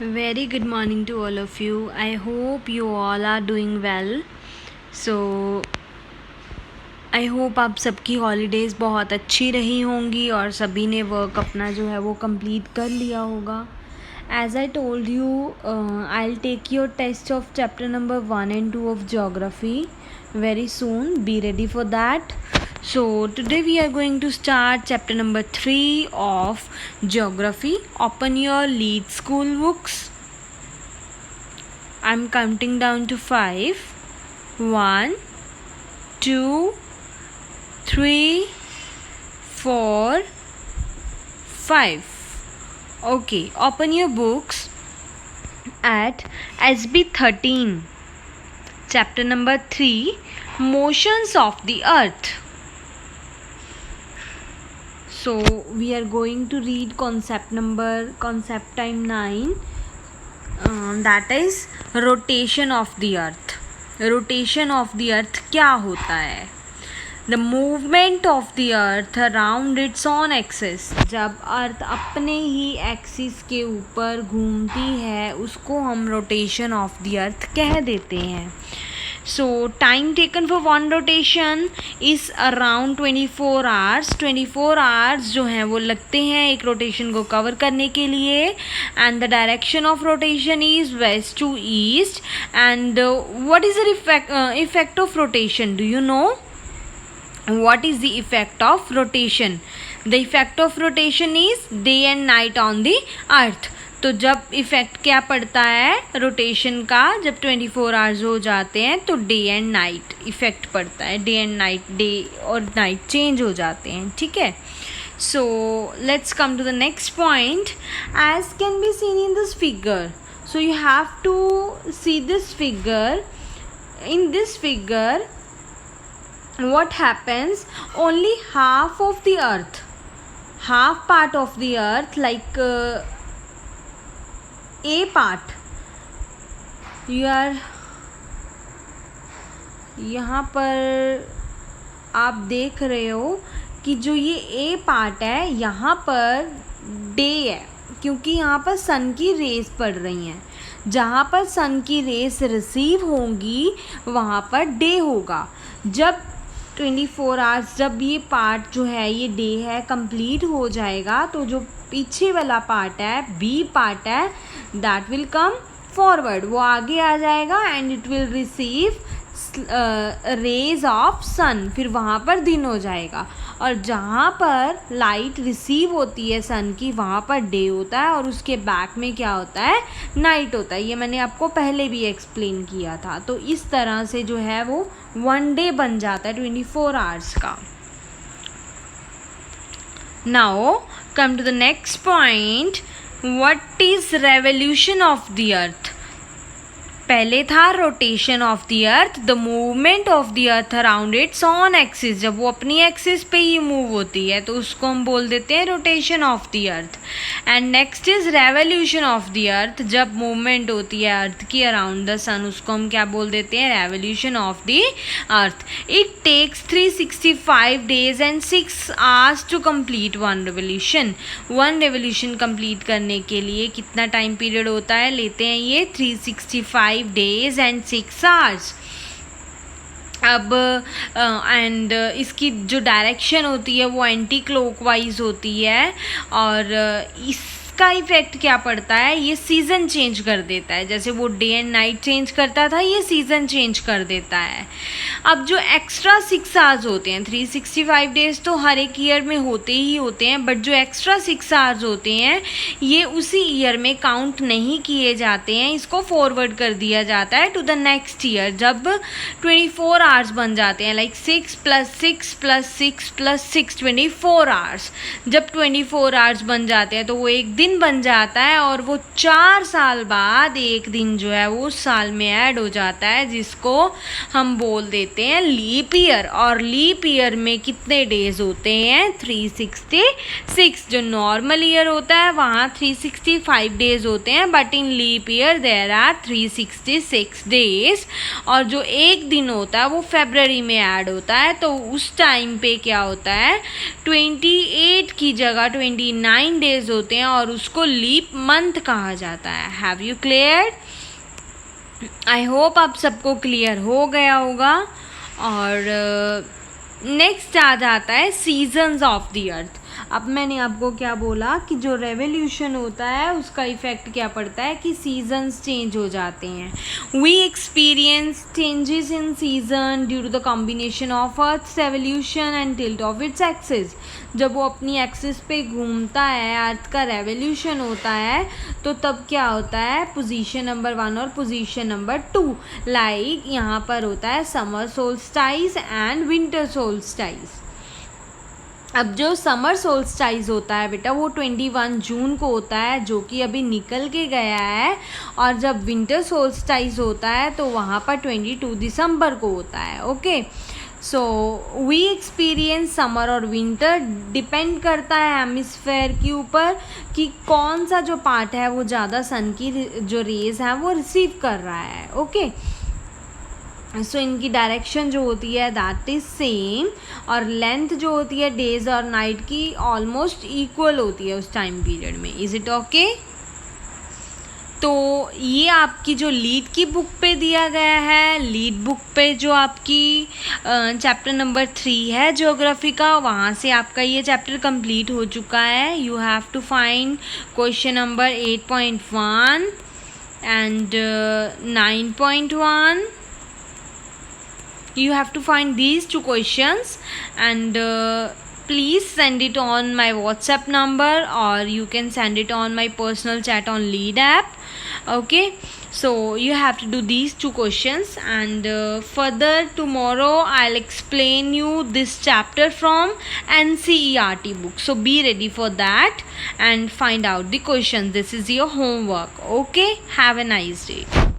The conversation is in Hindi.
Very good morning to all of you. I hope you all are doing well. So I hope आप सबकी हॉलीडेज़ बहुत अच्छी रही होंगी और सभी ने वर्क अपना जो है वो कंप्लीट कर लिया होगा. As I told you, I'll take your test of chapter number 1 and 2 of geography very soon. Be ready for that. So today we are going to start chapter number 3 of geography. Open your lead school books. I'm counting down to 5. 1, 2, 3, 4, 5. Okay, open your books at SB 13, chapter number 3, Motions of the Earth. So we are going to read concept time 9, that is rotation of the earth. Rotation of the earth क्या होता है? The movement of the earth around its own axis. जब अर्थ अपने ही एक्सिस के ऊपर घूमती है उसको हम रोटेशन ऑफ द अर्थ कह देते हैं. So time taken for one rotation is around 24 hours. 24 hours जो हैं वो लगते हैं एक रोटेशन को कवर करने के लिए. And the direction of rotation is west to east. And what is the effect of rotation? Do you know? What is the effect of rotation? The effect of rotation is day and night on the earth. तो जब इफ़ेक्ट क्या पड़ता है रोटेशन का, जब 24 आवर्स हो जाते हैं तो डे एंड नाइट इफ़ेक्ट पड़ता है. डे एंड नाइट, डे और नाइट चेंज हो जाते हैं. ठीक है. So let's come to the next point. As can be seen in this figure, so you have to see this figure. In this figure what happens, only half of the earth, half part of the earth, like a part, you are यहाँ पर आप देख रहे हो कि जो ये ए पार्ट है यहाँ पर डे है, क्योंकि यहाँ पर सन की रेस पड़ रही हैं. जहाँ पर सन की रेस रिसीव होंगी वहाँ पर डे होगा. जब 24 आवर्स, जब ये पार्ट जो है ये डे है कंप्लीट हो जाएगा तो जो पीछे वाला पार्ट है, बी पार्ट है, दैट विल कम फॉरवर्ड, वो आगे आ जाएगा and it will receive rays of sun. फिर वहाँ पर दिन हो जाएगा और जहाँ पर लाइट रिसीव होती है सन की वहाँ पर डे होता है और उसके बैक में क्या होता है, नाइट होता है. ये मैंने आपको पहले भी एक्सप्लेन किया था. तो इस तरह से जो है वो वन डे बन जाता है 24 आवर्स का. Now come to the next point. What is revolution of the earth? पहले था rotation of the earth, the movement of the earth around its own axis. जब वो अपनी एक्सिस पे ही मूव होती है तो उसको हम बोल देते हैं rotation of the earth. And next is revolution of the अर्थ. जब मूवमेंट होती है अर्थ की अराउंड द सन उसको हम क्या बोल देते हैं, revolution of the earth. It takes 365 days and 6 hours to complete one revolution. One revolution complete करने के लिए कितना टाइम पीरियड होता है, लेते हैं ये 365 days and 6 hours. अब एंड इसकी जो डायरेक्शन होती है वो एंटी क्लॉकवाइज होती है और इसका इफेक्ट क्या पड़ता है, ये सीज़न चेंज कर देता है. जैसे वो डे एंड नाइट चेंज करता था ये सीज़न चेंज कर देता है. अब जो एक्स्ट्रा 6 आवर्स होते हैं, 365 डेज तो हर एक ईयर में होते ही होते हैं, बट जो एक्स्ट्रा 6 आवर्स होते हैं ये उसी ईयर में काउंट नहीं किए जाते हैं. इसको फॉरवर्ड कर दिया जाता है टू द नेक्स्ट ईयर. जब 24 आवर्स बन जाते हैं, लाइक 6 + 6 + 6 + 6 24 आवर्स. जब 24 आवर्स बन जाते हैं तो वो एक दिन बन जाता है और वो 4 साल बाद एक दिन जो है वो उस साल में ऐड हो जाता है, जिसको हम बोल देते हैं लीप ईयर. और लीप ईयर में कितने डेज होते हैं, 366. जो नॉर्मल ईयर होता है वहाँ 365 डेज होते हैं, but in leap year there are 366 days. और जो एक दिन होता है वो फरवरी में ऐड होता है. तो उस टाइम पे क्या होता है, 28 की जगह 29 डेज होते हैं और उसको लीप मंथ कहा जाता है. Have you clear? I hope आप सबको क्लियर हो गया होगा. और नेक्स्ट आ जाता है सीजन्स ऑफ द अर्थ. अब मैंने आपको क्या बोला कि जो रेवोल्यूशन होता है उसका इफ़ेक्ट क्या पड़ता है कि सीजन्स चेंज हो जाते हैं. We experience changes in season due to the combination of earth's revolution and tilt of its axis. जब वो अपनी एक्सिस पे घूमता है, अर्थ का रेवोल्यूशन होता है, तो तब क्या होता है, पोजीशन नंबर 1 और पोजीशन नंबर 2 लाइक यहाँ पर होता है summer solstice and winter solstice. अब जो समर सोल्स्टाइस होता है बेटा वो 21 जून को होता है, जो कि अभी निकल के गया है. और जब विंटर सोल्स्टाइस होता है तो वहाँ पर 22 दिसंबर को होता है. Okay, so we experience summer और विंटर डिपेंड करता है हेमिस्फेयर के ऊपर कि कौन सा जो पार्ट है वो ज़्यादा सन की जो रेज है वो रिसीव कर रहा है. ओके, सो इनकी डायरेक्शन जो होती है दैट इज़ सेम, और लेंथ जो होती है डेज और नाइट की ऑलमोस्ट इक्वल होती है उस टाइम पीरियड में. Is it okay? तो ये आपकी जो लीड की बुक पे दिया गया है, लीड बुक पे जो आपकी चैप्टर नंबर 3 है ज्योग्राफी का, वहाँ से आपका ये चैप्टर कंप्लीट हो चुका है. You have to find question number 8.1 and 9.1. You have to find these 2 questions and please send it on my WhatsApp number, or you can send it on my personal chat on Lead app. Okay, so you have to do these 2 questions, and further tomorrow I'll explain you this chapter from NCERT book. So be ready for that and find out the questions. This is your homework. Okay, have a nice day.